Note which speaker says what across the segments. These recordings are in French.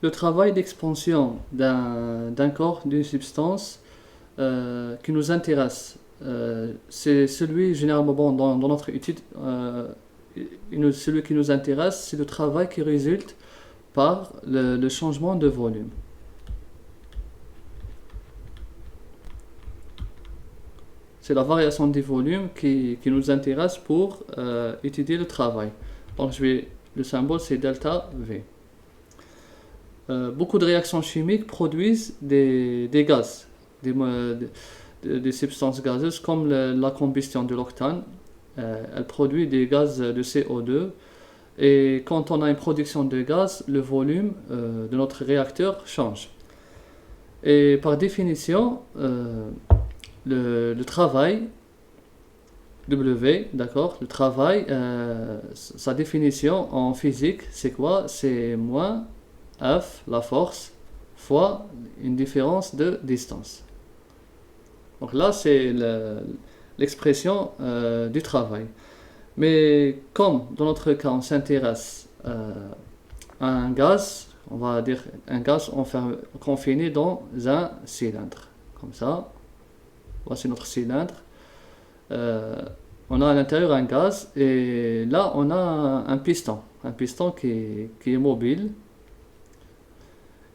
Speaker 1: Le travail d'expansion d'un corps, d'une substance qui nous intéresse, c'est celui généralement dans notre étude, celui qui nous intéresse, c'est le travail qui résulte par le changement de volume. C'est la variation des volumes qui nous intéresse pour étudier le travail. Donc le symbole c'est delta V. Beaucoup de réactions chimiques produisent des gaz, des substances gazeuses comme la combustion de l'octane. Elle produit des gaz de CO2 et quand on a une production de gaz, le volume de notre réacteur change. Et par définition, le travail W, d'accord, le travail, sa définition en physique, c'est quoi? C'est moins F, la force, fois une différence de distance. Donc là, c'est l'expression du travail. Mais comme dans notre cas, on s'intéresse à un gaz, on va dire un gaz confiné dans un cylindre. Comme ça, voici notre cylindre. On a à l'intérieur un gaz et là, on a un piston qui est mobile.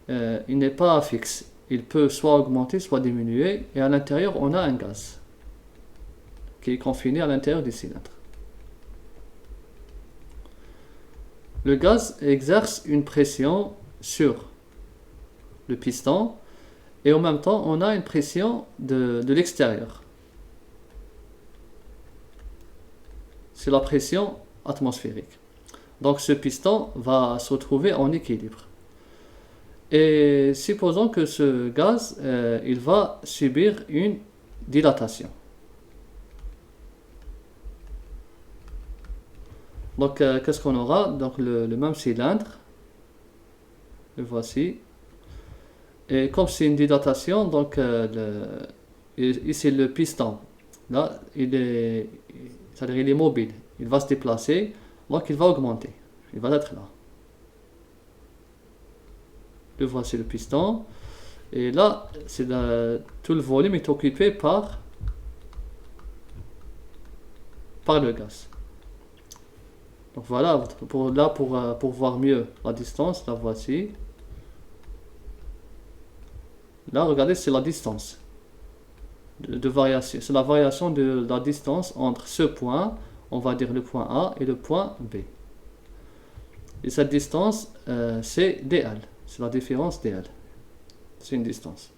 Speaker 1: Il n'est pas fixe. Il peut soit augmenter, soit diminuer. Et à l'intérieur, on a un gaz qui est confiné à l'intérieur du cylindre. Le gaz exerce une pression sur le piston et en même temps, on a une pression de l'extérieur. C'est la pression atmosphérique. Donc ce piston va se retrouver en équilibre. Et supposons que ce gaz, il va subir une dilatation. Donc qu'est-ce qu'on aura? Donc le même cylindre, le voici. Et comme c'est une dilatation, donc ici le piston, là, c'est-à-dire il est mobile, il va se déplacer, donc il va augmenter, il va être là. Le voici le piston, et là, tout le volume est occupé par le gaz. Donc voilà, pour voir mieux la distance, la voici. Là, regardez, c'est la distance de variation. C'est la variation de la distance entre ce point, on va dire le point A, et le point B. Et cette distance, c'est dl. C'est la différence dl. C'est une distance.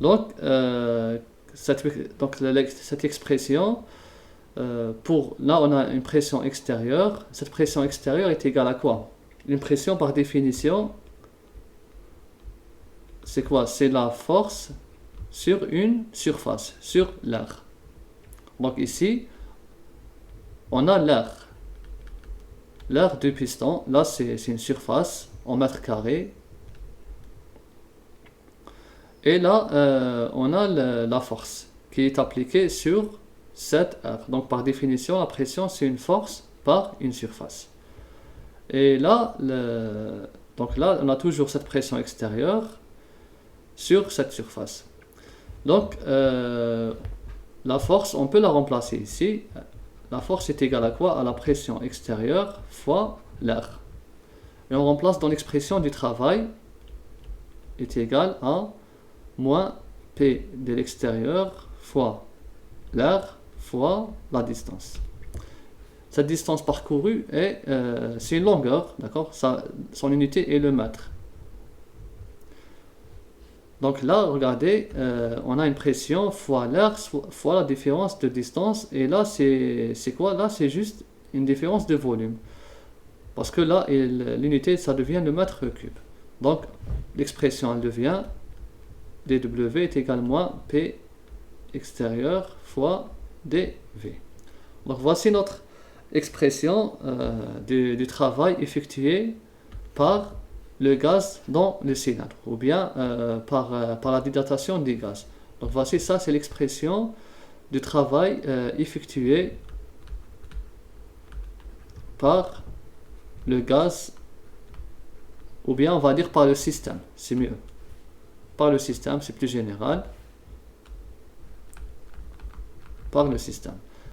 Speaker 1: Donc, cette expression, là, on a une pression extérieure. Cette pression extérieure est égale à quoi? Une pression, par définition, c'est quoi? C'est la force sur une surface, sur l'air. Donc ici, on a l'air. L'air du piston, là c'est une surface en mètres carrés. Et là, on a la force qui est appliquée sur cette air. Donc par définition, la pression c'est une force par une surface. Et là, donc là, on a toujours cette pression extérieure sur cette surface. Donc, la force, on peut la remplacer ici. La force est égale à quoi? À la pression extérieure fois l'air. Et on remplace dans l'expression du travail est égal à moins P de l'extérieur fois l'air fois la distance. Cette distance parcourue c'est une longueur, d'accord? Son unité est le mètre. Donc là, regardez, on a une pression fois l'air fois la différence de distance. Et là, c'est quoi? Là, c'est juste une différence de volume. Parce que là, l'unité, ça devient le mètre cube. Donc, l'expression, elle devient dW est égal à moins P extérieur fois dV. Donc, voici notre expression du travail effectué par le gaz dans le cylindre, ou bien par la dilatation du gaz. Donc voici, ça c'est l'expression du travail effectué par le gaz ou bien on va dire par le système, c'est mieux. Par le système, c'est plus général. Par le système.